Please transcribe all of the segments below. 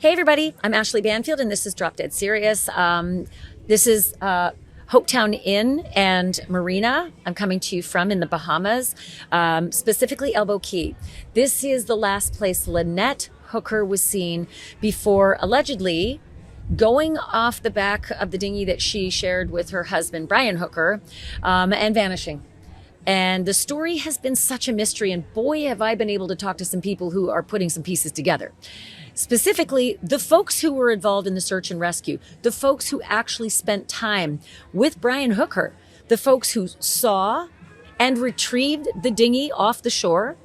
Hey everybody, I'm Ashleigh Banfield and this is Drop Dead Serious. This is Hopetown Inn and Marina. I'm coming to you from in the Bahamas, specifically Elbow Key. This is the last place Lynette Hooker was seen before allegedly going off the back of the dinghy that she shared with her husband, Brian Hooker, and vanishing. And the story has been such a mystery, and boy, have I been able to talk to some people who are putting some pieces together. Specifically, the folks who were involved in the search and rescue, the folks who actually spent time with Brian Hooker, the folks who saw and retrieved the dinghy off the shore,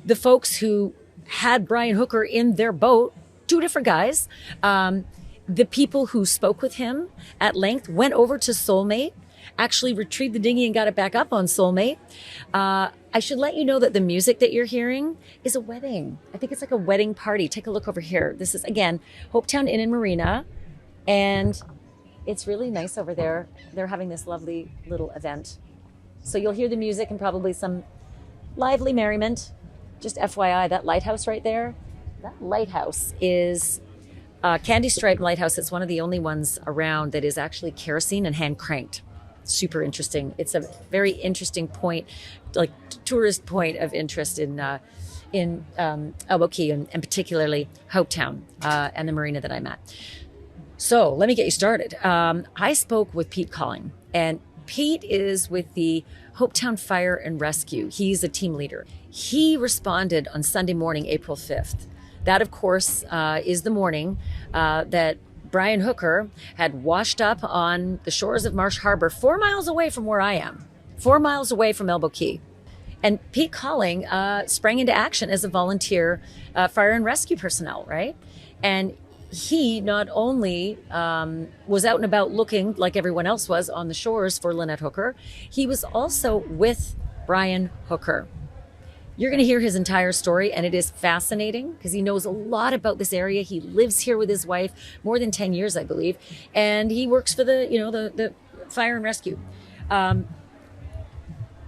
the folks who had Brian Hooker in their boat, two different guys, the people who spoke with him at length, went over to Soulmate, actually retrieved the dinghy and got it back up on Soulmate. I should let you know that the music that you're hearing is a wedding. I think it's like a wedding party. Take a look over here. This is, again, Hopetown Inn and Marina, and it's really nice over there. They're having this lovely little event. So you'll hear the music and probably some lively merriment. Just FYI, that lighthouse right there, that lighthouse is Candy Stripe Lighthouse. It's one of the only ones around that is actually kerosene and hand cranked. Super interesting. It's a very interesting point, like tourist point of interest in Elbow Key and particularly Hopetown and the marina that I'm at. So let me get you started. I spoke with Pete Colling, and Pete is with the Hopetown Fire and Rescue. He's a team leader. He responded on Sunday morning, April 5th. That, of course, is the morning that Brian Hooker had washed up on the shores of Marsh Harbor, 4 miles away from where I am, 4 miles away from Elbow Key. And Pete Colling sprang into action as a volunteer fire and rescue personnel, right? And he not only was out and about looking like everyone else was on the shores for Lynette Hooker, he was also with Brian Hooker. You're going to hear his entire story, and it is fascinating because he knows a lot about this area. He lives here with his wife more than 10 years, I believe, and he works for the fire and rescue. I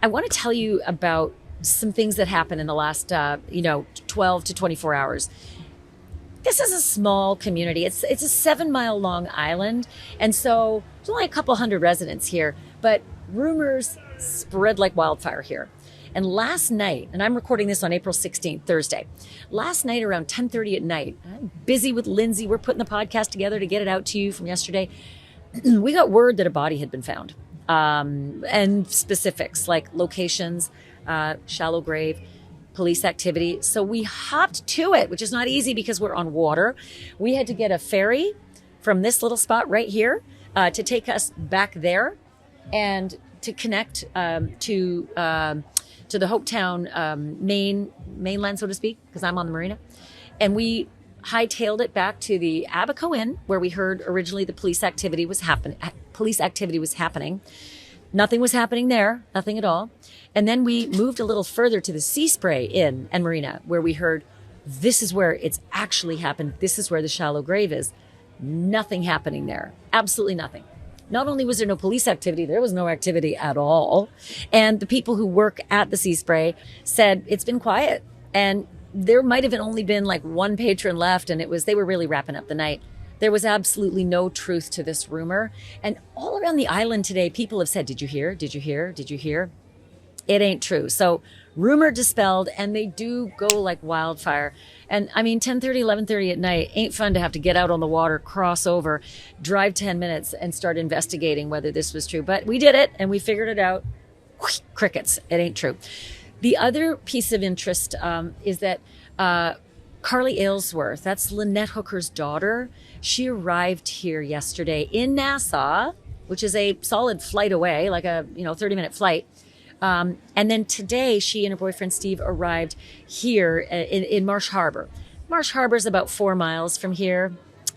want to tell you about some things that happened in the last 12 to 24 hours. This is a small community. It's a 7-mile long island, and so there's only a couple hundred residents here, but rumors spread like wildfire here. And last night, and I'm recording this on April 16th, Thursday, last night around 10:30 at night, I'm busy with Lindsay. We're putting the podcast together to get it out to you from yesterday. We got word that a body had been found, and specifics like locations, shallow grave, police activity. So we hopped to it, which is not easy because we're on water. We had to get a ferry from this little spot right here to take us back there and to connect to the Hopetown mainland, so to speak, because I'm on the marina. And we hightailed it back to the Abaco Inn, where we heard originally the police activity was happening. Nothing was happening there, nothing at all. And then we moved a little further to the Sea Spray Inn and Marina, where we heard this is where it's actually happened. This is where the shallow grave is. Nothing happening there. Absolutely nothing. Not only was there no police activity, there was no activity at all. And the people who work at the Sea Spray said it's been quiet. And there might have only been like one patron left, and they were really wrapping up the night. There was absolutely no truth to this rumor. And all around the island today, people have said, did you hear? Did you hear? Did you hear? It ain't true. So rumor dispelled, and they do go like wildfire. And I mean, 10:30, 11:30 at night ain't fun to have to get out on the water, cross over, drive 10 minutes and start investigating whether this was true. But we did it and we figured it out. Crickets. It ain't true. The other piece of interest is that Carly Aylesworth, that's Lynette Hooker's daughter, she arrived here yesterday in Nassau, which is a solid flight away, like a 30-minute flight. And then today, she and her boyfriend, Steve, arrived here in Marsh Harbor. Marsh Harbor is about 4 miles from here.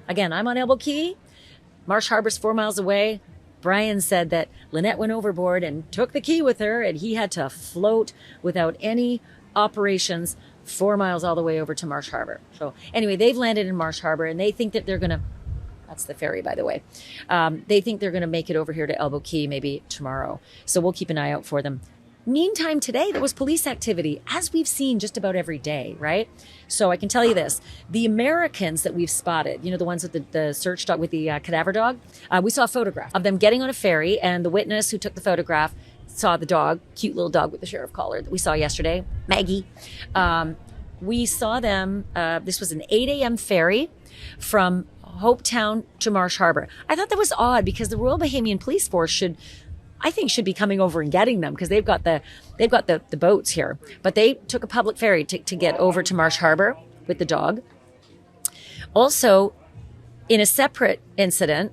Again, I'm on Elbow Key. Marsh Harbor's 4 miles away. Brian said that Lynette went overboard and took the key with her, and he had to float without any operations 4 miles all the way over to Marsh Harbor. So anyway, they've landed in Marsh Harbor, and they think that they're going to, that's the ferry, by the way. They think they're going to make it over here to Elbow Key maybe tomorrow. So we'll keep an eye out for them. Meantime, today there was police activity, as we've seen just about every day, right? So I can tell you this: the Americans that we've spotted, the ones with the search dog, with the cadaver dog, we saw a photograph of them getting on a ferry, and the witness who took the photograph saw the dog, cute little dog with the sheriff collar that we saw yesterday, Maggie. We saw them. This was an 8 a.m. ferry from Hopetown to Marsh Harbor. I thought that was odd because the Royal Bahamian Police Force should be coming over and getting them because they've got the boats here. But they took a public ferry to get over to Marsh Harbor with the dog. Also, in a separate incident,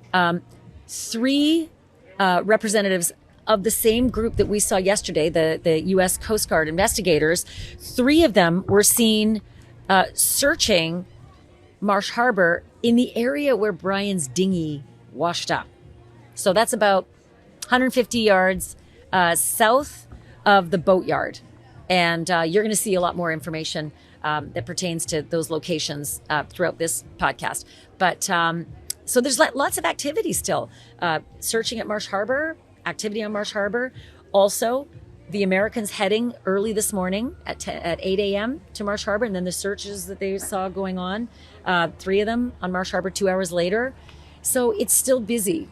3 representatives of the same group that we saw yesterday, the U.S. Coast Guard investigators, 3 of them were seen searching Marsh Harbor in the area where Brian's dinghy washed up. So that's about 150 yards south of the boatyard. And you're going to see a lot more information that pertains to those locations throughout this podcast. But so there's lots of activity still. Searching at Marsh Harbor, activity on Marsh Harbor. Also, the Americans heading early this morning at 8 a.m. to Marsh Harbor. And then the searches that they saw going on, 3 of them on Marsh Harbor 2 hours later. So it's still busy.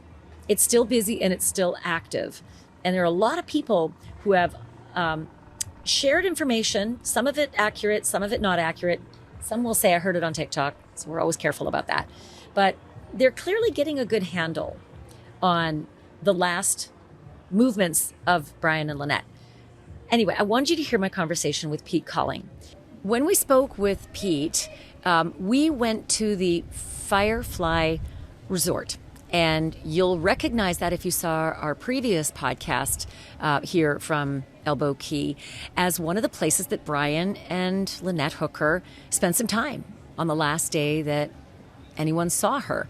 It's still busy and it's still active. And there are a lot of people who have shared information, some of it accurate, some of it not accurate. Some will say, I heard it on TikTok. So we're always careful about that. But they're clearly getting a good handle on the last movements of Brian and Lynette. Anyway, I wanted you to hear my conversation with Pete Colling. When we spoke with Pete, we went to the Firefly Resort. And you'll recognize that if you saw our previous podcast here from Elbow Key as one of the places that Brian and Lynette Hooker spent some time on the last day that anyone saw her.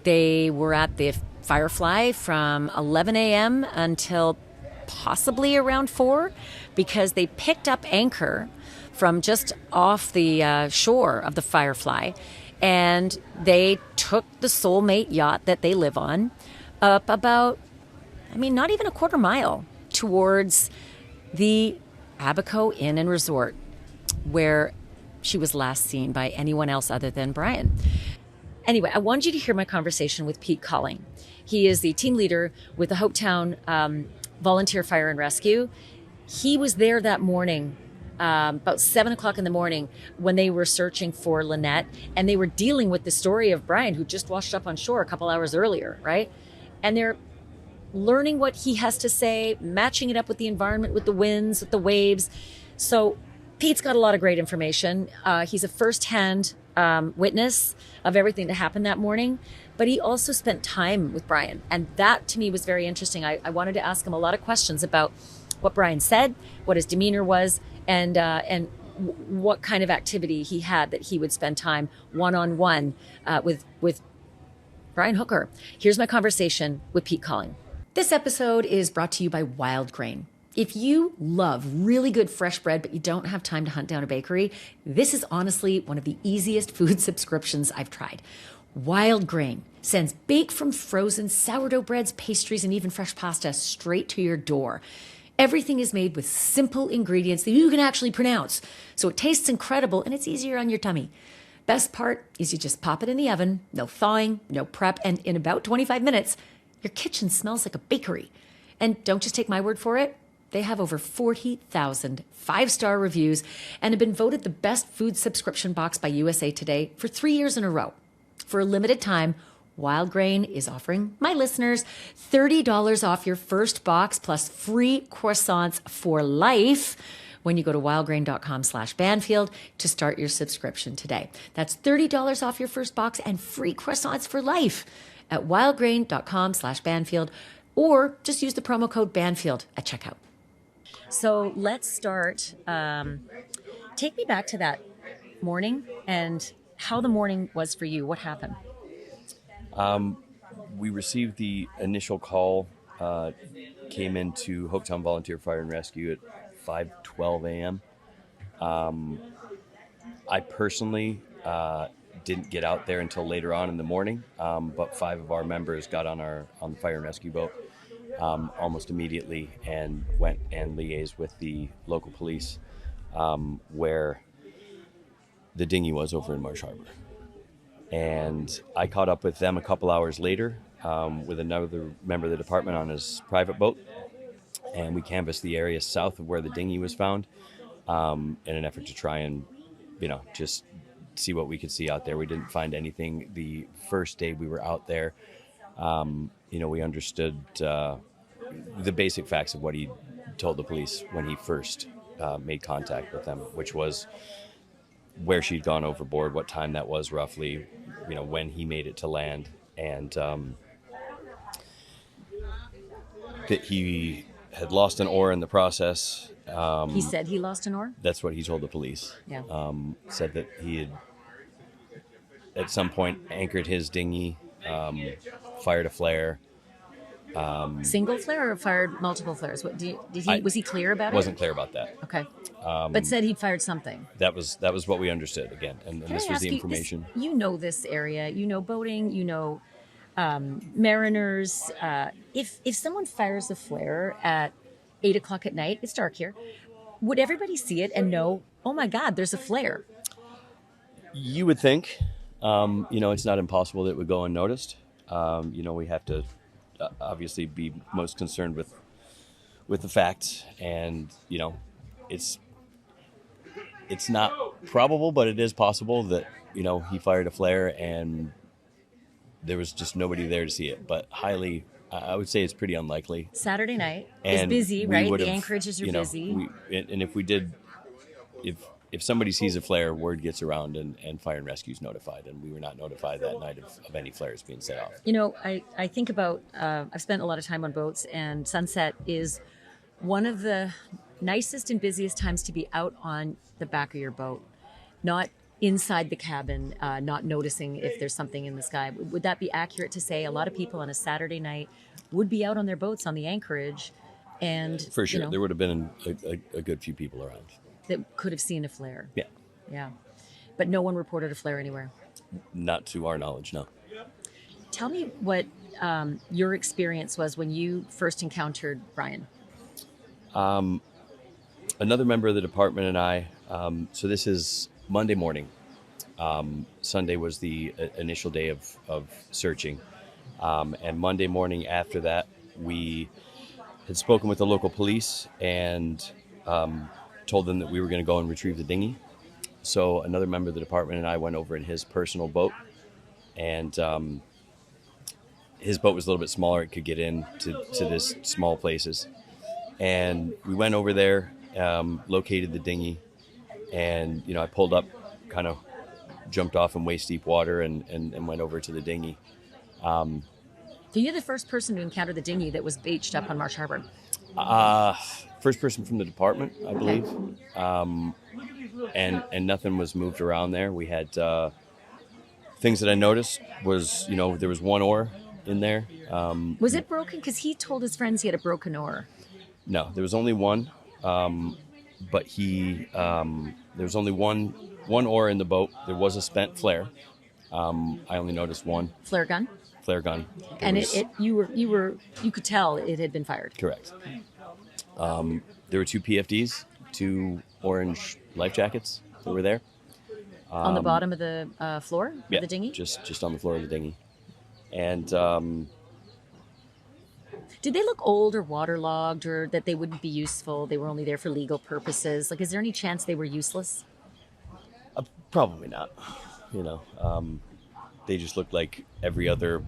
They were at the Firefly from 11 a.m. until possibly around 4 because they picked up anchor from just off the shore of the Firefly. And they took the Soulmate yacht that they live on up about, not even a quarter mile towards the Abaco Inn and Resort, where she was last seen by anyone else other than Brian. Anyway, I wanted you to hear my conversation with Pete Colling. He is the team leader with the Hopetown Volunteer Fire and Rescue. He was there that morning about 7 o'clock in the morning when they were searching for Lynette, and they were dealing with the story of Brian, who just washed up on shore a couple hours earlier, right? And they're learning what he has to say, matching it up with the environment, with the winds, with the waves. So Pete's got a lot of great information. He's a firsthand witness of everything that happened that morning, but he also spent time with Brian. And that to me was very interesting. I wanted to ask him a lot of questions about what Brian said, what his demeanor was, and what kind of activity he had that he would spend time one-on-one with Brian Hooker. Here's my conversation with Pete Colling. This episode is brought to you by Wild Grain. If you love really good fresh bread, but you don't have time to hunt down a bakery, this is honestly one of the easiest food subscriptions I've tried. Wild Grain sends baked from frozen sourdough breads, pastries, and even fresh pasta straight to your door. Everything is made with simple ingredients that you can actually pronounce, so it tastes incredible and it's easier on your tummy. Best part is you just pop it in the oven, no thawing, no prep, and in about 25 minutes, your kitchen smells like a bakery. And don't just take my word for it. They have over 40,000 5-star reviews and have been voted the best food subscription box by USA Today for 3 years in a row. For a limited time, Wild Grain is offering my listeners $30 off your first box plus free croissants for life when you go to wildgrain.com/Banfield to start your subscription today. That's $30 off your first box and free croissants for life at wildgrain.com/Banfield, or just use the promo code Banfield at checkout. So let's start. Take me back to that morning and how the morning was for you. What happened? We received the initial call, came into Hopetown Volunteer Fire and Rescue at 5:12 a.m. I personally didn't get out there until later on in the morning, but 5 of our members got on the fire and rescue boat almost immediately and went and liaised with the local police where the dinghy was over in Marsh Harbor. And I caught up with them a couple hours later with another member of the department on his private boat. And we canvassed the area south of where the dinghy was found in an effort to try and, just see what we could see out there. We didn't find anything. The first day we were out there, we understood the basic facts of what he told the police when he first made contact with them, which was where she'd gone overboard, what time that was roughly, when he made it to land, and that he had lost an oar in the process. He said he lost an oar? That's what he told the police. Yeah. Said that he had at some point anchored his dinghy, fired a flare. Single flare or fired multiple flares? What was he clear about it? Wasn't clear about that. Okay. But said he'd fired something. That was what we understood again, and this was the information. You know this area. You know boating. You know mariners. If someone fires a flare at 8 o'clock at night, it's dark here. Would everybody see it and know? Oh my God, there's a flare. You would think. It's not impossible that it would go unnoticed. We have to obviously be most concerned with the facts, and it's not probable, but it is possible that he fired a flare and there was just nobody there to see it. But I would say it's pretty unlikely. Saturday night is busy, right? The anchorages are busy. And if we did, if somebody sees a flare, word gets around and fire and rescue is notified. And we were not notified that night of any flares being set off. I think about, I've spent a lot of time on boats, and sunset is one of the nicest and busiest times to be out on the back of your boat, not inside the cabin, not noticing if there's something in the sky. Would that be accurate to say a lot of people on a Saturday night would be out on their boats on the anchorage? And for sure, there would have been a good few people around that could have seen a flare. Yeah. But no one reported a flare anywhere. Not to our knowledge, no. Tell me what your experience was when you first encountered Brian. Another member of the department and I, so this is Monday morning. Sunday was the initial day of searching. And Monday morning after that, we had spoken with the local police and told them that we were going to go and retrieve the dinghy. So another member of the department and I went over in his personal boat, and his boat was a little bit smaller. It could get in to this small places. And we went over there, located the dinghy, and, I pulled up, kind of jumped off in waist deep water and went over to the dinghy. So you're the first person to encounter the dinghy that was beached up on Marsh Harbor? First person from the department, I believe. Okay. And nothing was moved around there. We had things that I noticed was, there was one oar in there. Was it broken? Because he told his friends he had a broken oar. No, there was only one. But there was only one oar in the boat. There was a spent flare. I only noticed one. Flare gun? Flare gun. And you could tell it had been fired. Correct. There were 2 PFDs, 2 orange life jackets that were there. On the bottom of the floor of the dinghy? Just on the floor of the dinghy. And did they look old or waterlogged, or that they wouldn't be useful? They were only there for legal purposes. Like, is there any chance they were useless? Probably not. They just looked like every other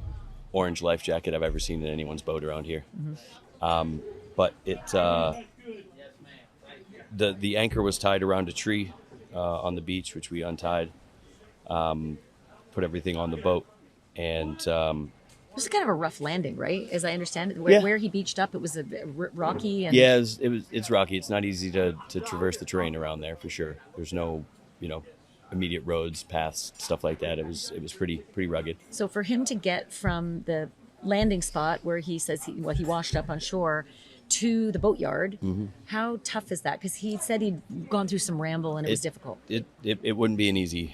orange life jacket I've ever seen in anyone's boat around here. Mm-hmm. But the anchor was tied around a tree on the beach, which we untied, put everything on the boat, and it was kind of a rough landing, right? As I understand it, where he beached up, it was a bit rocky. And... Yeah, it's rocky. It's not easy to traverse the terrain around there for sure. There's no, immediate roads, paths, stuff like that. It was pretty rugged. So for him to get from the landing spot where he says he washed up on shore to the boatyard, mm-hmm. How tough is that? Because he said he'd gone through some ramble and it was difficult. It wouldn't be an easy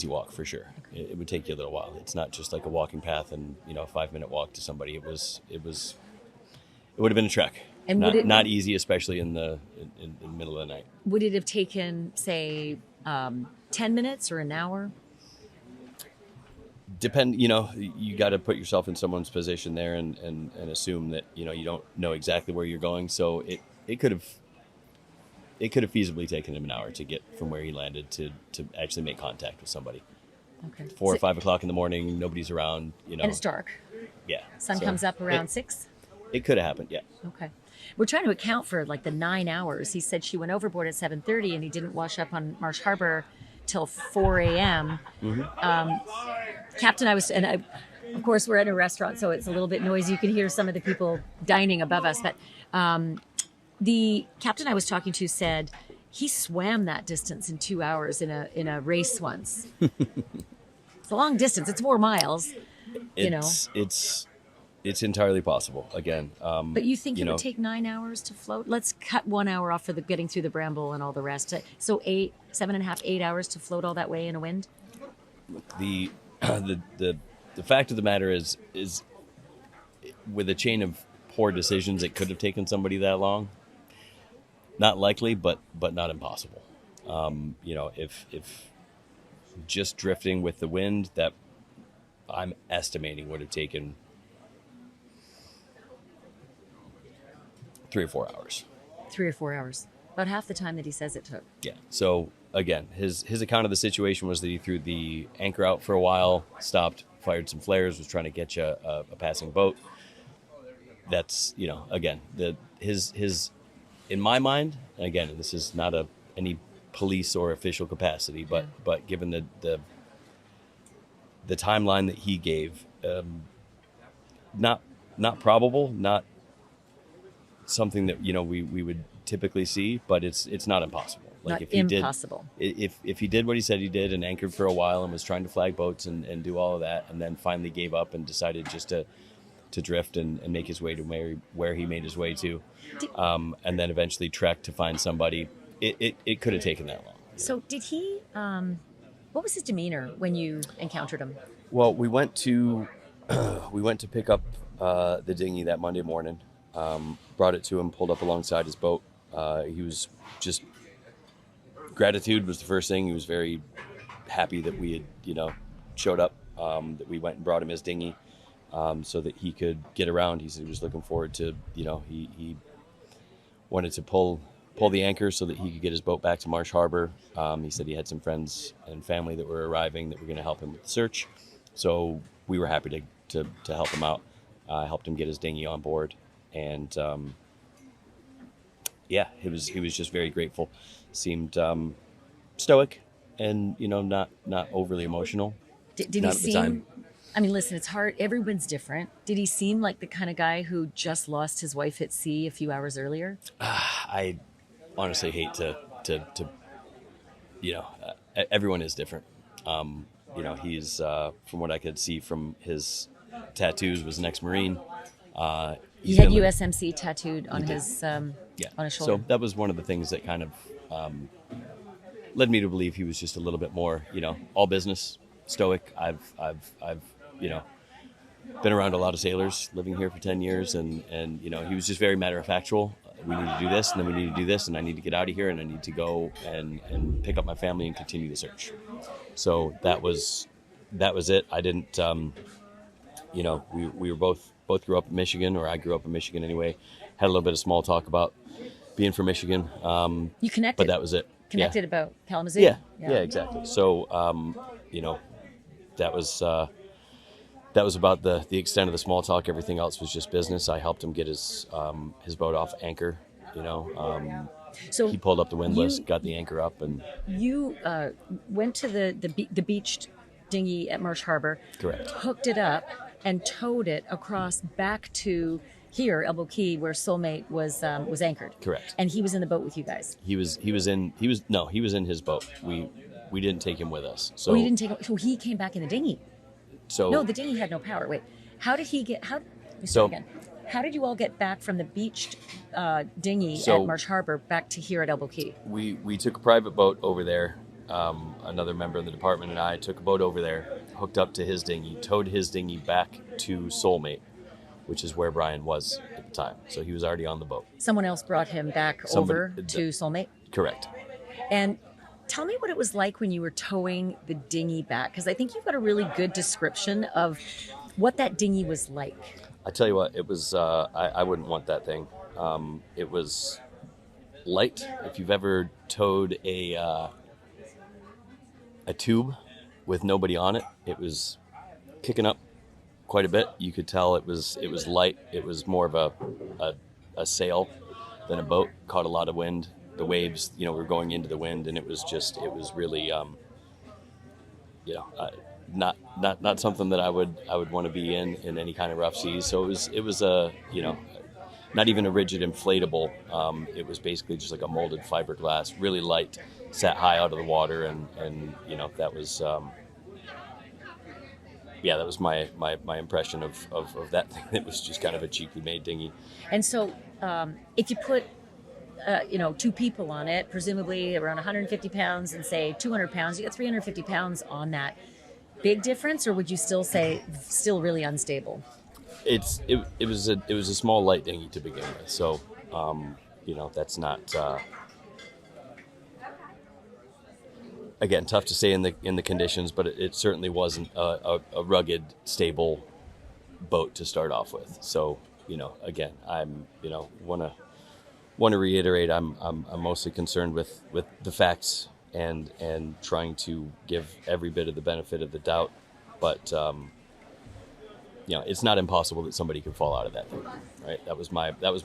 walk for sure. Okay. It would take you a little while. It's not just like a walking path and a 5-minute walk to somebody. It was It would have been a trek. And not easy, especially in the middle of the night. Would it have taken, say, 10 minutes or an hour? You got to put yourself in someone's position there and assume that, you don't know exactly where you're going. So it could have feasibly taken him an hour to get from where he landed to actually make contact with somebody. Okay. 4 or 5 o'clock in the morning, nobody's around, And it's dark. Yeah. Sun comes up around 6? It could have happened, yeah. Okay. We're trying to account for like the 9 hours. He said she went overboard at 7:30 and he didn't wash up on Marsh Harbor till 4 a.m. Captain, of course, we're at a restaurant, so it's a little bit noisy. You can hear some of the people dining above us. But the captain I was talking to said he swam that distance in 2 hours in a race once. It's a long distance. It's 4 miles. It's entirely possible. Again, but you think it would take 9 hours to float? Let's cut 1 hour off for the getting through the bramble and all the rest. So 7.5, 8 hours to float all that way in a wind. The fact of the matter is with a chain of poor decisions, it could have taken somebody that long. Not likely, but not impossible. If just drifting with the wind, that I'm estimating would have taken 3 or 4 hours. 3 or 4 hours. About half the time that he says it took. Yeah. So again, his account of the situation was that he threw the anchor out for a while, stopped, fired some flares, was trying to catch a passing boat. That's, again, his in my mind, and again, this is not any police or official capacity, but given the timeline that he gave, not probable, not something that we would typically see, but it's not impossible. Like not impossible. If he did what he said he did and anchored for a while and was trying to flag boats and do all of that, and then finally gave up and decided just to drift and make his way to where he made his way to, and then eventually trek to find somebody, it could have taken that long. So did he? What was his demeanor when you encountered him? Well, we went to pick up the dinghy that Monday morning. Brought it to him, pulled up alongside his boat. He was just, gratitude was the first thing. He was very happy that we had, showed up, that we went and brought him his dinghy, so that he could get around. He said he was looking forward to, he wanted to pull the anchor so that he could get his boat back to Marsh Harbor. He said he had some friends and family that were arriving that were going to help him with the search. So we were happy to help him out. I helped him get his dinghy on board. And he was just very grateful. Seemed stoic, and not overly emotional. Did he seem? I mean, listen, it's hard. Everyone's different. Did he seem like the kind of guy who just lost his wife at sea a few hours earlier? I honestly hate to everyone is different. He's from what I could see from his tattoos was an ex-Marine. He had USMC tattooed on his on his shoulder. So that was one of the things that kind of led me to believe he was just a little bit more, all business, stoic. I've been around a lot of sailors living here for 10 years, and he was just very matter of factual. We need to do this, and then we need to do this, and I need to get out of here, and I need to go and pick up my family and continue the search. So that was it. I didn't, we were both grew up in Michigan, or I grew up in Michigan anyway. Had a little bit of small talk about being from Michigan. You connected. But that was it. Connected about Kalamazoo? Yeah, exactly. So, that was about the extent of the small talk. Everything else was just business. I helped him get his boat off anchor, So he pulled up the windlass, got the anchor up, and... You went to the beached dinghy at Marsh Harbor. Correct. Hooked it up and towed it across back to here, Elbow Key, where Soulmate was anchored. Correct. And he was in the boat with you guys. He was in his boat. We didn't take him with us. So you didn't take him. So he came back in the dinghy. So no, the dinghy had no power. Wait, how did he get? Let me start again. How did you all get back from the beached dinghy at Marsh Harbor back to here at Elbow Key? We took a private boat over there. Another member of the department and I took a boat over there, hooked up to his dinghy, towed his dinghy back to Soulmate, which is where Brian was at the time, so he was already on the boat. Someone else brought him back over to Soulmate? Correct. And tell me what it was like when you were towing the dinghy back, because I think you've got a really good description of what that dinghy was like. I tell you what, it was, I wouldn't want that thing. It was light. If you've ever towed a tube with nobody on it, it was kicking up quite a bit. You could tell it was light. It was more of a sail than a boat. Caught a lot of wind. The waves, we were going into the wind, and it was really, not something that I would want to be in any kind of rough seas. So it was not even a rigid inflatable. It was basically just like a molded fiberglass, really light, sat high out of the water, and that was. That was my impression of that thing. It was just kind of a cheaply made dinghy. And so, if you put, two people on it, presumably around 150 pounds, and say 200 pounds, you get 350 pounds on that. Big difference, or would you still say still really unstable? It was a small light dinghy to begin with, so that's not. Again, tough to say in the conditions, but it certainly wasn't a rugged, stable boat to start off with. So, again, I'm want to reiterate, I'm mostly concerned with the facts and trying to give every bit of the benefit of the doubt. But it's not impossible that somebody could fall out of that thing, right? That was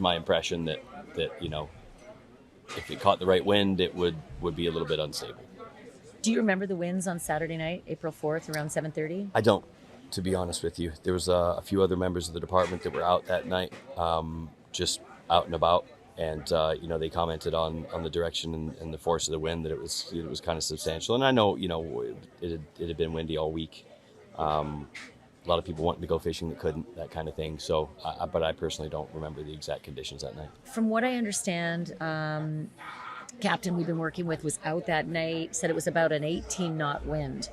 my impression that if it caught the right wind, it would be a little bit unstable. Do you remember the winds on Saturday night, April 4th, around 7:30? I don't, to be honest with you. There was a few other members of the department that were out that night, just out and about, and they commented on the direction and the force of the wind, that it was kind of substantial. And I know it had been windy all week. A lot of people wanting to go fishing that couldn't, that kind of thing. So, but I personally don't remember the exact conditions that night. From what I understand, captain we've been working with was out that night, said it was about an 18-knot wind.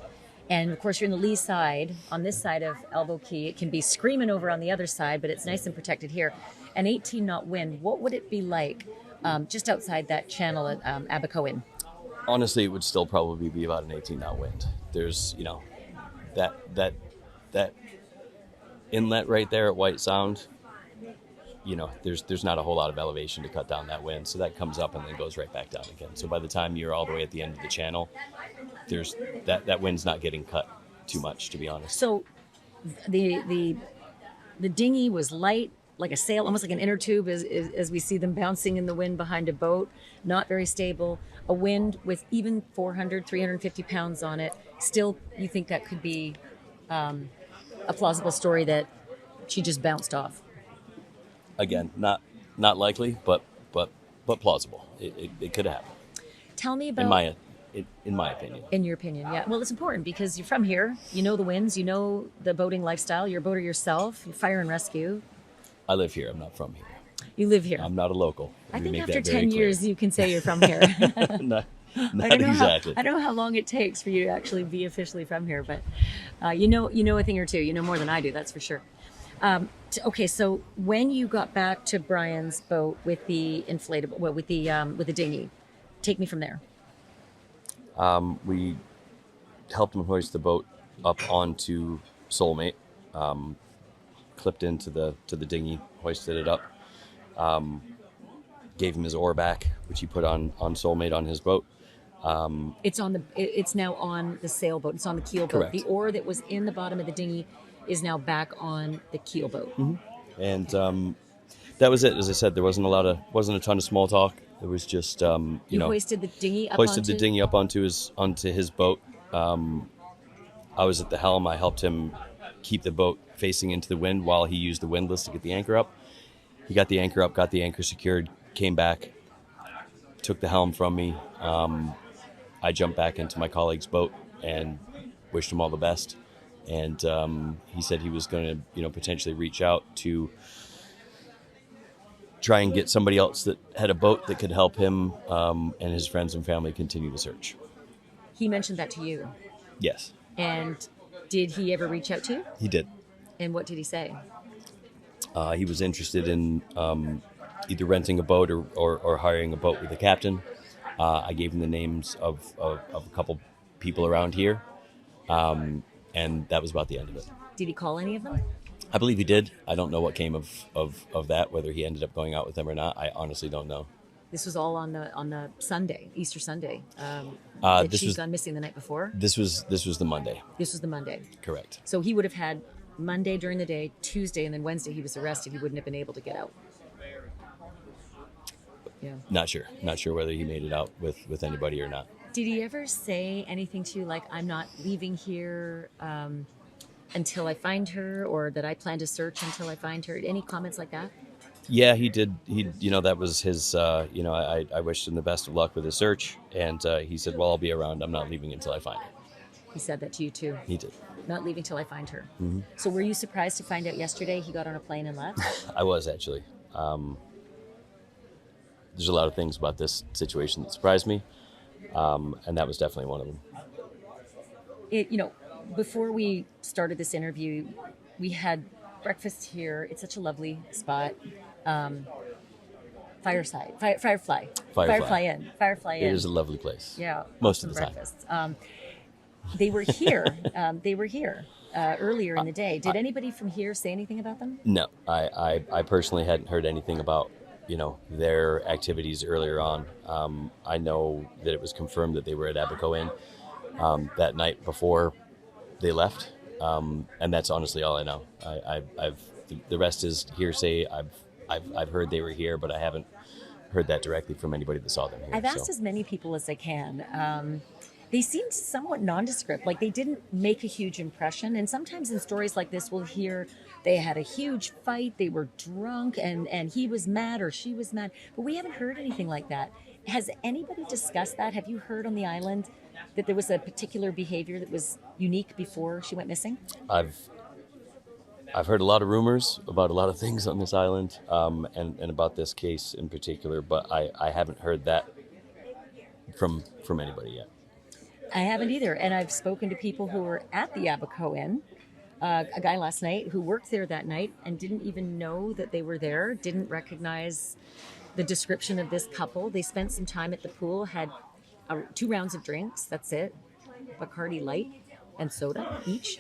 And of course, you're in the lee side, on this side of Elbow Key. It can be screaming over on the other side, but it's nice and protected here. An 18-knot wind, what would it be like just outside that channel at Abacoin? Honestly, it would still probably be about an 18-knot wind. There's, that inlet right there at White Sound, there's not a whole lot of elevation to cut down that wind. So that comes up and then goes right back down again. So by the time you're all the way at the end of the channel, there's that wind's not getting cut too much, to be honest. So the dinghy was light, like a sail, almost like an inner tube as we see them bouncing in the wind behind a boat, not very stable. A wind with even 400, 350 pounds on it. Still, you think that could be a plausible story that she just bounced off? Again, not likely, but plausible. It could have happened. Tell me about in my opinion. In your opinion, yeah. Well, it's important because you're from here. You know the winds. You know the boating lifestyle. You're a boater yourself. You fire and rescue. I live here. I'm not from here. You live here. I'm not a local. I think after 10 years, you can say you're from here. not I don't know exactly. I don't know how long it takes for you to actually be officially from here, but you know a thing or two. You know more than I do, that's for sure. Okay, so when you got back to Brian's boat with the inflatable, with the dinghy, take me from there. We helped him hoist the boat up onto Soulmate, clipped into the dinghy, hoisted it up, gave him his oar back, which he put on Soulmate on his boat. It's now on the sailboat. It's on the keel boat. Correct. The oar that was in the bottom of the dinghy is now back on the keel boat. Mm-hmm. And that was it. As I said, there wasn't a ton of small talk. It was just you hoisted the dinghy up the dinghy up onto his boat. I was at the helm. I helped him keep the boat facing into the wind while he used the windlass to get the anchor up. He got the anchor up, got the anchor secured, came back, took the helm from me. I jumped back into my colleague's boat and wished him all the best. And he said he was going to, potentially reach out to try and get somebody else that had a boat that could help him and his friends and family continue the search. He mentioned that to you? Yes. And did he ever reach out to you? He did. And what did he say? He was interested in either renting a boat or hiring a boat with a captain. I gave him the names of a couple people around here, and that was about the end of it. Did he call any of them? I believe he did. I don't know what came of that, whether he ended up going out with them or not. I honestly don't know. This was all on the Sunday, Easter Sunday. She'd gone missing the night before. This was the Monday. This was the Monday. Correct. So he would have had Monday during the day, Tuesday, and then Wednesday he was arrested. He wouldn't have been able to get out. Yeah. Not sure whether he made it out with anybody or not. Did he ever say anything to you like, I'm not leaving here until I find her, or that I plan to search until I find her? Any comments like that? Yeah, he did. That was his, I wished him the best of luck with his search. And he said, well, I'll be around. I'm not leaving until I find her. He said that to you too? He did. Not leaving till I find her. Mm-hmm. So were you surprised to find out yesterday he got on a plane and left? I was, actually. There's a lot of things about this situation that surprised me. And that was definitely one of them. Before we started this interview, we had breakfast here. It's such a lovely spot. Firefly Inn. It is a lovely place. Yeah. Most of the time. They were here. Earlier in the day. Did anybody from here say anything about them? No, I personally hadn't heard anything about, their activities earlier on. I know that it was confirmed that they were at Abaco Inn that night before they left, and that's honestly all I know. The rest is hearsay. I've heard they were here, but I haven't heard that directly from anybody that saw them here. I've asked as many people as I can. They seemed somewhat nondescript, like they didn't make a huge impression. And sometimes in stories like this, we'll hear they had a huge fight, they were drunk, and he was mad or she was mad. But we haven't heard anything like that. Has anybody discussed that? Have you heard on the island that there was a particular behavior that was unique before she went missing? I've heard a lot of rumors about a lot of things on this island, and about this case in particular, but I haven't heard that from anybody yet. I haven't either, and I've spoken to people who were at the Abaco Inn. A guy last night who worked there that night and didn't even know that they were there, didn't recognize the description of this couple. They spent some time at the pool, had 2 rounds of drinks, that's it, Bacardi Light and soda each.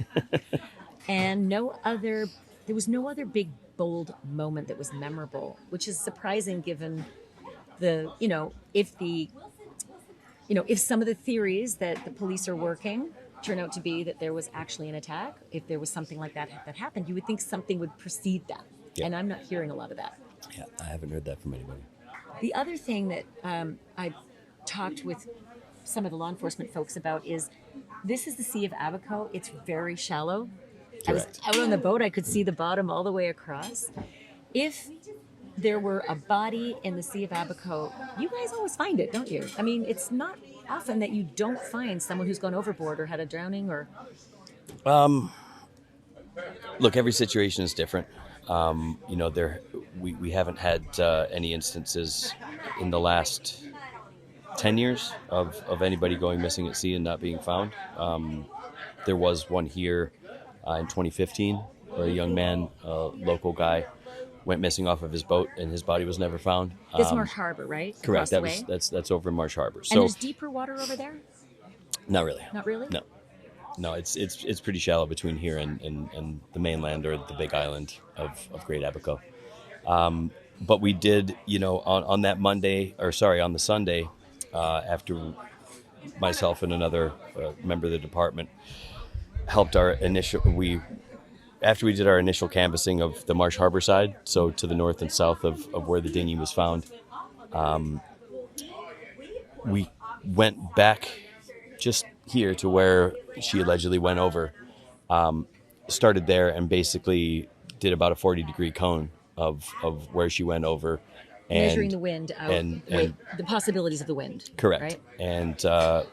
And there was no other big, bold moment that was memorable, which is surprising given if some of the theories that the police are working turn out to be that there was actually an attack, if there was something like that happened, you would think something would precede that. Yeah. And I'm not hearing a lot of that. Yeah, I haven't heard that from anybody. The other thing that I've talked with some of the law enforcement folks about is this is the Sea of Abaco. It's very shallow. Correct. I was out on the boat. I could see the bottom all the way across. If there were a body in the Sea of Abaco, you guys always find it, don't you? I mean, it's not often that you don't find someone who's gone overboard or had a drowning or... Look, every situation is different. We haven't had any instances in the last 10 years of anybody going missing at sea and not being found. There was one here in 2015 where a young man, a local guy, went missing off of his boat and his body was never found. This Marsh Harbor, right? Correct. That's over in Marsh Harbor. And there's deeper water over there? Not really. Not really? No, it's pretty shallow between here and the mainland or the big island of Great Abaco. But we did, on that on the Sunday, after myself and another member of the department helped after we did our initial canvassing of the Marsh Harbor side, so to the north and south of where the dinghy was found, we went back just here to where she allegedly went over, started there and basically did about a 40-degree cone of where she went over. Measuring the wind out, and the possibilities of the wind. Correct. Right? And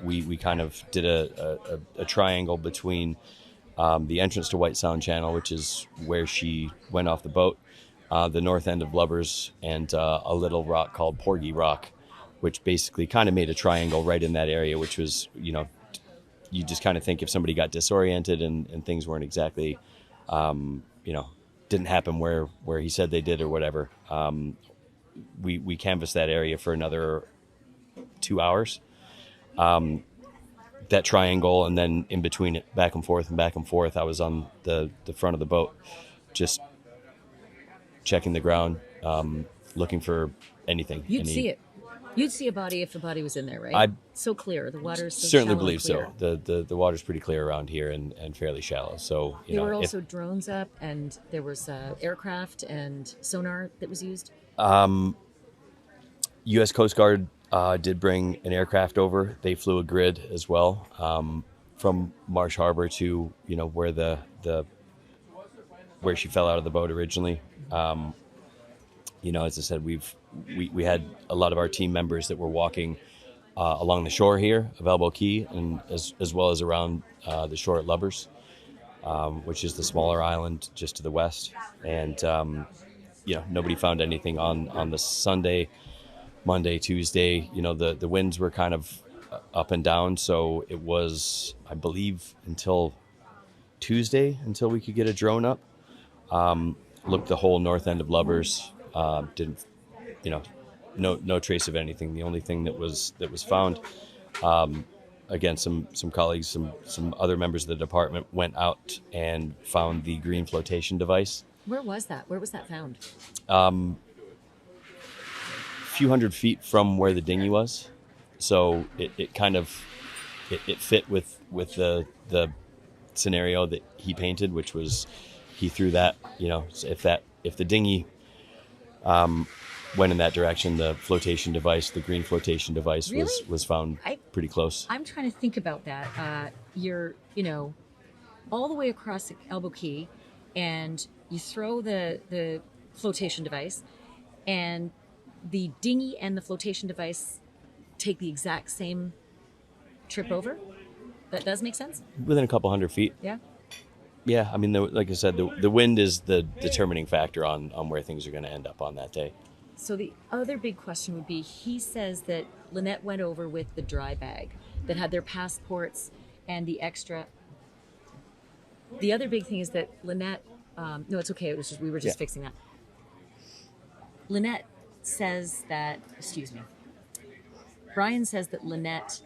we kind of did a triangle between the entrance to White Sound Channel, which is where she went off the boat, the north end of Lubbers, and a little rock called Porgy Rock, which basically kind of made a triangle right in that area, which was, you just kind of think if somebody got disoriented and things weren't exactly, didn't happen where he said they did or whatever. We canvassed that area for another 2 hours. That triangle, and then in between it, back and forth, I was on the front of the boat, just checking the ground, looking for anything. You'd see a body if a body was in there, right? I so clear. The water's so certainly shallow believe and clear. so. The water's pretty clear around here and fairly shallow. So There were also drones up, and there was aircraft and sonar that was used. U.S. Coast Guard did bring an aircraft over. They flew a grid as well, from Marsh Harbor to where she fell out of the boat originally. As I said, we had a lot of our team members that were walking along the shore here of Elbow Key, and as well as around the shore at Lubbers, which is the smaller island just to the west. And nobody found anything on the Sunday, Monday, Tuesday. The winds were kind of up and down, so it was, I believe, until Tuesday until we could get a drone up. Looked the whole north end of Lubbers. Didn't, no trace of anything. The only thing that was found, again, some colleagues, some other members of the department went out and found the green flotation device. Where was that? Where was that found? A few hundred feet from where the dinghy was, so it kind of it fit with the scenario that he painted, which was he threw that. If the dinghy went in that direction, the green flotation device Really? was found pretty close. I'm trying to think about that. You're, all the way across Elbow Key, and you throw the flotation device, and the dinghy and the flotation device take the exact same trip over. That does make sense? Within a couple hundred feet. Yeah. Yeah, I mean, like I said, the wind is the determining factor on where things are going to end up on that day. So the other big question would be, he says that Lynette went over with the dry bag that had their passports and the extra. The other big thing is that Lynette, no, it's okay. We were just fixing that. Lynette says that, Brian says that Lynette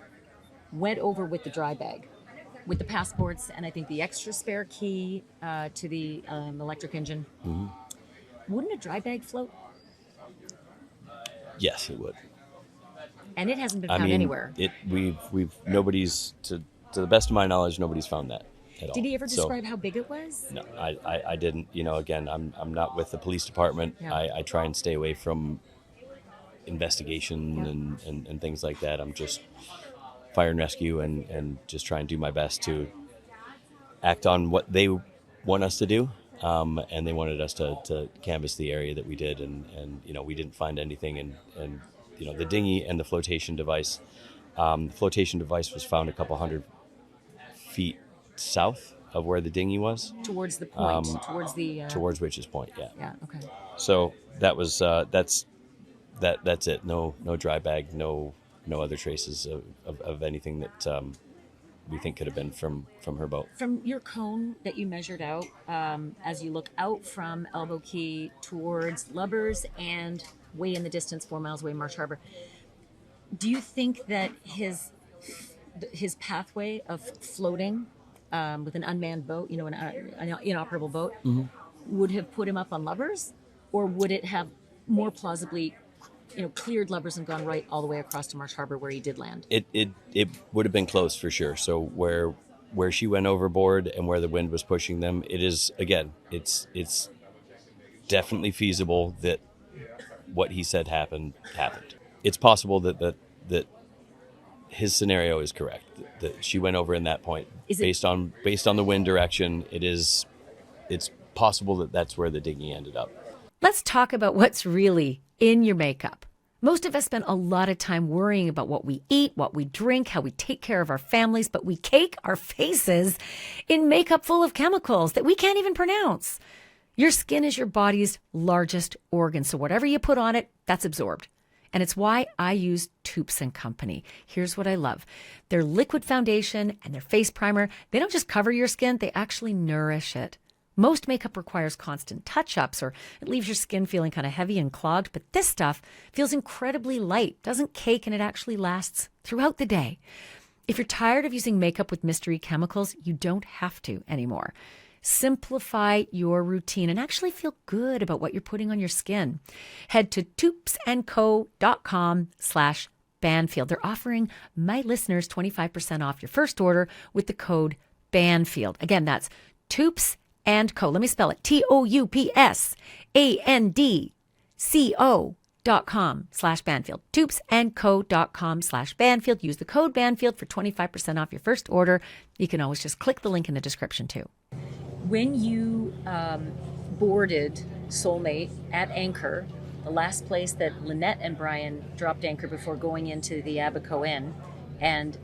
went over with the dry bag, with the passports, and I think the extra spare key to the electric engine. Mm-hmm. Wouldn't a dry bag float? Yes, it would. And it hasn't been found anywhere. We've nobody's, to the best of my knowledge, nobody's found that at all. Did he ever describe how big it was? No, I didn't. Again, I'm not with the police department. Yeah. I try and stay away from investigation and things like that. I'm just fire and rescue and just try and do my best to act on what they want us to do. And they wanted us to canvass the area that we did, and we didn't find anything. And the dinghy and the flotation device. The flotation device was found a couple hundred feet south of where the dinghy was. Towards the point, towards Witch's Point. Yeah. Yeah. Okay. So that was that's it. No dry bag. No other traces of anything that we think could have been from her boat. From your cone that you measured out, as you look out from Elbow Key towards Lubbers and way in the distance, 4 miles away, Marsh Harbor, do you think that his pathway of floating with an unmanned boat, an inoperable boat, mm-hmm. would have put him up on Lubbers, or would it have more plausibly cleared Lubbers and gone right all the way across to Marsh Harbor where he did land? It would have been close for sure. So where she went overboard and where the wind was pushing them, it is, again, it's definitely feasible that what he said happened. It's possible that his scenario is correct, that she went over in that point. Based on the wind direction, it's possible that that's where the dinghy ended up. Let's talk about what's really in your makeup. Most of us spend a lot of time worrying about what we eat, what we drink, how we take care of our families, but we cake our faces in makeup full of chemicals that we can't even pronounce. Your skin is your body's largest organ, so whatever you put on it, that's absorbed. And it's why I use Toups & Company. Here's what I love. Their liquid foundation and their face primer, they don't just cover your skin, they actually nourish it. Most makeup requires constant touch-ups or it leaves your skin feeling kind of heavy and clogged, but this stuff feels incredibly light, doesn't cake, and it actually lasts throughout the day. If you're tired of using makeup with mystery chemicals, you don't have to anymore. Simplify your routine and actually feel good about what you're putting on your skin. Head to toupsandco.com/Banfield. They're offering my listeners 25% off your first order with the code Banfield. Again, that's Toups and Co. Let me spell it. TOUPSANDCO.com/Banfield. Toupsandco.com/Banfield. Use the code Banfield for 25% off your first order. You can always just click the link in the description too. When you boarded Soulmate at Anchor, the last place that Lynette and Brian dropped anchor before going into the Abaco Inn, and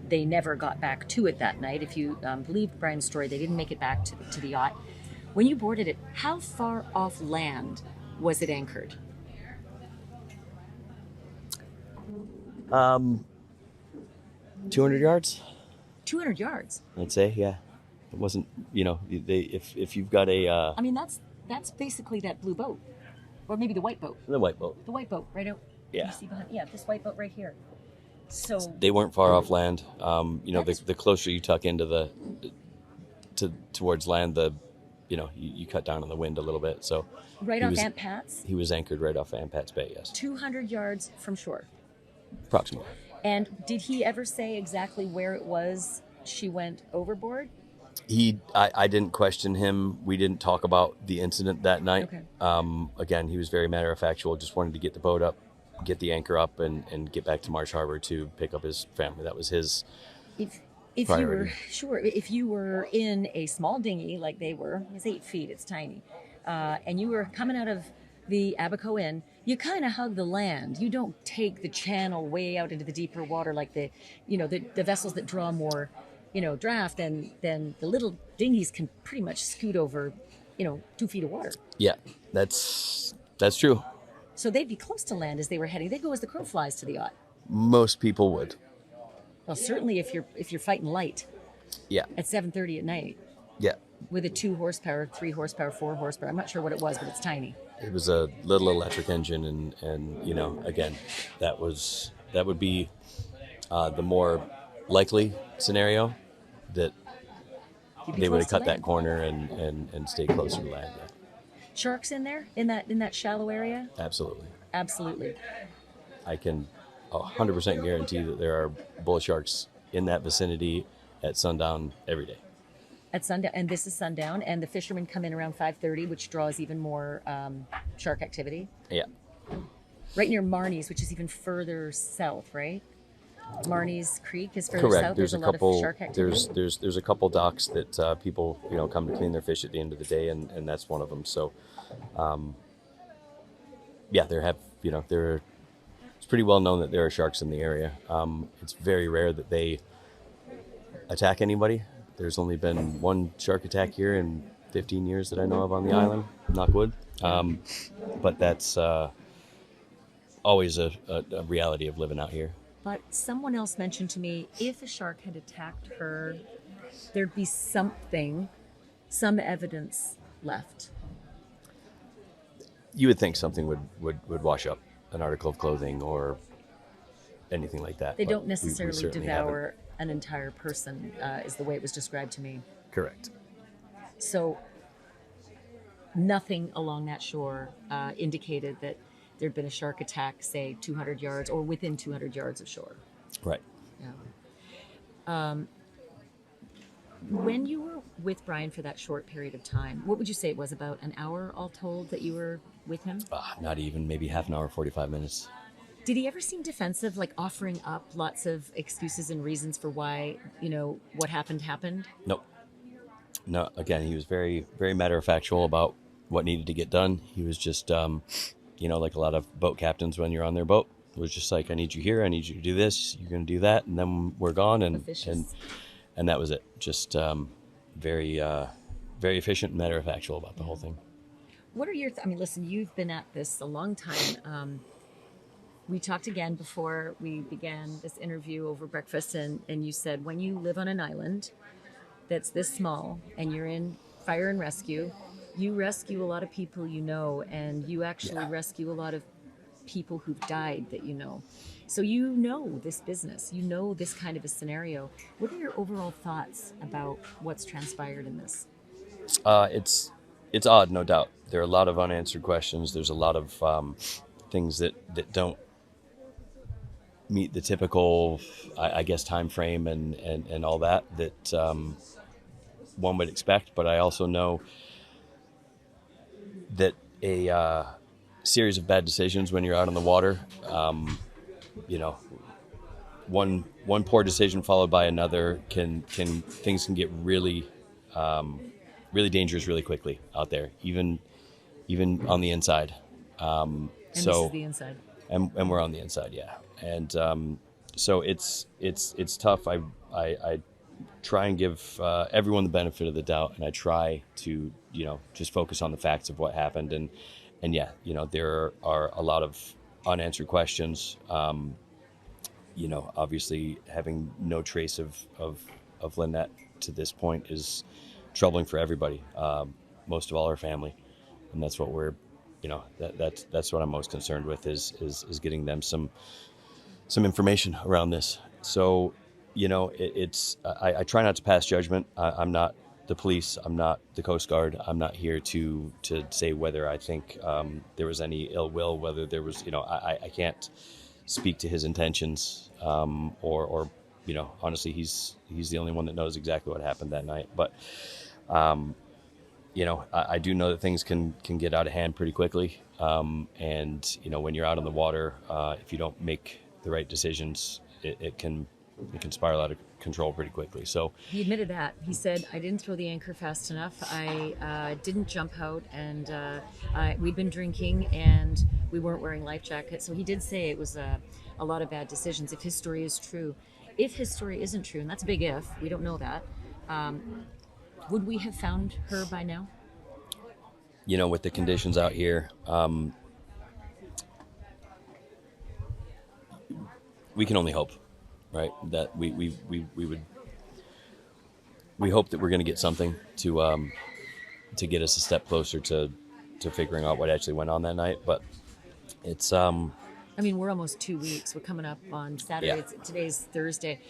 they never got back to it that night. If you believe Brian's story, they didn't make it back to the yacht. When you boarded it, how far off land was it anchored? 200 yards? 200 yards. I'd say, yeah. It wasn't, if you've got a... I mean, that's basically that blue boat. Or maybe the white boat. The white boat. The white boat, right out. Yeah. You see behind, yeah, this white boat right here. So they weren't far off land. The closer you tuck into towards land, you cut down on the wind a little bit. So right off Aunt Pat's? He was anchored right off Aunt Pat's Bay, yes. 200 yards from shore. Approximately. And did he ever say exactly where it was she went overboard? I didn't question him. We didn't talk about the incident that night. Okay. Again, he was very matter of factual, just wanted to get the boat up, get the anchor up, and get back to Marsh Harbor to pick up his family. That was his priority. If you were in a small dinghy like they were, it's 8 feet, it's tiny, and you were coming out of the Abaco Inn, you kind of hug the land. You don't take the channel way out into the deeper water like the vessels that draw more draft, and then the little dinghies can pretty much scoot over 2 feet of water. Yeah, that's true. So they'd be close to land as they were heading. They'd go as the crow flies to the yacht. Most people would. Well, certainly if you're fighting light. Yeah. At 7:30 at night. Yeah. With a 2 horsepower, 3 horsepower, 4 horsepower. I'm not sure what it was, but it's tiny. It was a little electric engine, and again, that would be the more likely scenario, that they would have cut that corner and stayed closer to land. Yeah. Sharks in there in that shallow area? Absolutely. Absolutely. I can 100% guarantee that there are bull sharks in that vicinity at sundown every day. At sundown, and this is sundown, and the fishermen come in around 5:30, which draws even more shark activity. Yeah. Right near Marnie's, which is even further south, right? Marnie's Creek is further Correct. south. There's a lot couple. of shark activity. There's a couple docks that people come to clean their fish at the end of the day, and that's one of them. So, it's pretty well known that there are sharks in the area. It's very rare that they attack anybody. There's only been one shark attack here in 15 years that I know of on the island. Knock wood. But that's always a reality of living out here. But someone else mentioned to me, if a shark had attacked her, there'd be some evidence left. You would think something would wash up, an article of clothing or anything like that. They don't necessarily we devour an entire person, is the way it was described to me. Correct. So nothing along that shore indicated that there'd been a shark attack, say, 200 yards or within 200 yards of shore. Right. Yeah. When you were with Brian for that short period of time, what would you say it was, about an hour all told that you were with him? Not even, maybe half an hour, 45 minutes. Did he ever seem defensive, like offering up lots of excuses and reasons for why, what happened? Nope. No, again, he was very, very matter of factual about what needed to get done. He was just, like a lot of boat captains when you're on their boat, it was just like, I need you here, I need you to do this, you're going to do that, and then we're gone, and that was it. Just very, very efficient and matter of factual about the whole thing. What are your? Listen, you've been at this a long time. We talked again before we began this interview over breakfast, and you said when you live on an island that's this small and you're in fire and rescue. You rescue a lot of people you know, and you actually rescue a lot of people who've died that you know. So you know this business, you know this kind of a scenario. What are your overall thoughts about what's transpired in this? It's odd, no doubt. There are a lot of unanswered questions. There's a lot of things that don't meet the typical, I guess, time frame and all that one would expect. But I also know that a series of bad decisions when you're out on the water, you know, one poor decision followed by another can things can get really really dangerous really quickly out there, even on the inside. And So this is the inside. and we're on the inside, yeah. And so it's tough. I try and give everyone the benefit of the doubt, and I try to just focus on the facts of what happened. And yeah, there are a lot of unanswered questions. Obviously having no trace of Lynette to this point is troubling for everybody. Most of all, our family, and that's what we're, that's what I'm most concerned with is getting them some information around this. So, I try not to pass judgment. I'm not the police. I'm not the Coast Guard. I'm not here to say whether I think there was any ill will, whether there was, I can't speak to his intentions, or honestly, he's the only one that knows exactly what happened that night. But I do know that things can get out of hand pretty quickly. And when you're out on the water, if you don't make the right decisions, it can spiral out of control pretty quickly. So He admitted that. He said, I didn't throw the anchor fast enough. I didn't jump out, and we'd been drinking, and we weren't wearing life jackets. So he did say it was a lot of bad decisions, if his story is true. If his story isn't true, and that's a big if, we don't know that, would we have found her by now? with the conditions out here, we can only hope, right? That we hope that we're going to get something to get us a step closer to figuring out what actually went on that night. But it's I mean, we're almost 2 weeks. We're coming up on Saturday. Yeah. Today's Thursday.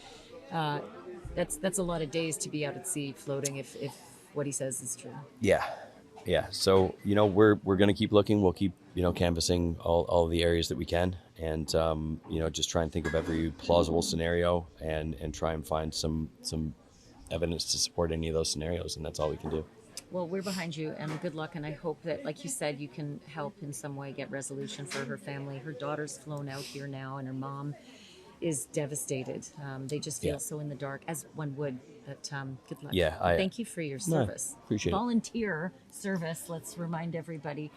That's a lot of days to be out at sea floating if what he says is true. Yeah. So we're going to keep looking. We'll keep canvassing all the areas that we can, and just try and think of every plausible scenario and try and find some evidence to support any of those scenarios, and that's all we can do. Well, we're behind you, and good luck. And I hope that, like you said, you can help in some way get resolution for her family. Her daughter's flown out here now, and her mom is devastated. They just feel so in the dark, as one would. But good luck. Yeah, thank you for your service. Appreciate it. Volunteer service. Let's remind everybody,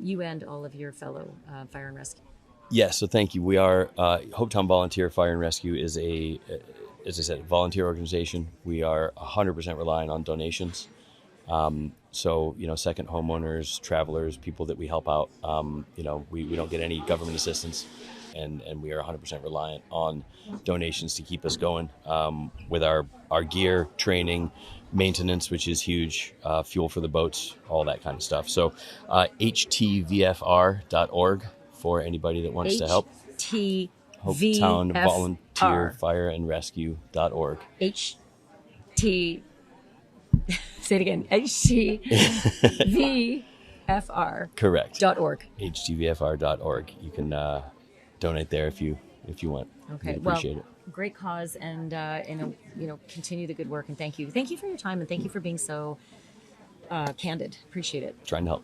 you and all of your fellow fire and rescue. Yeah, so thank you. We are Hopetown Volunteer Fire and Rescue is as I said, volunteer organization. We are 100% relying on donations. So, second homeowners, travelers, people that we help out, we don't get any government assistance, and we are 100% reliant on donations to keep us going, with our gear, training, maintenance, which is huge, fuel for the boats, all that kind of stuff. So, htvfr.org for anybody that wants to help. Hopetown Volunteer Fire and Rescue.org. Say it again. HTVFR. Correct. .org. HTVFR.org. You can donate there if you want. Okay. We'd appreciate it. Great cause, and continue the good work, and thank you. Thank you for your time, and thank you for being so candid. Appreciate it. Trying to help.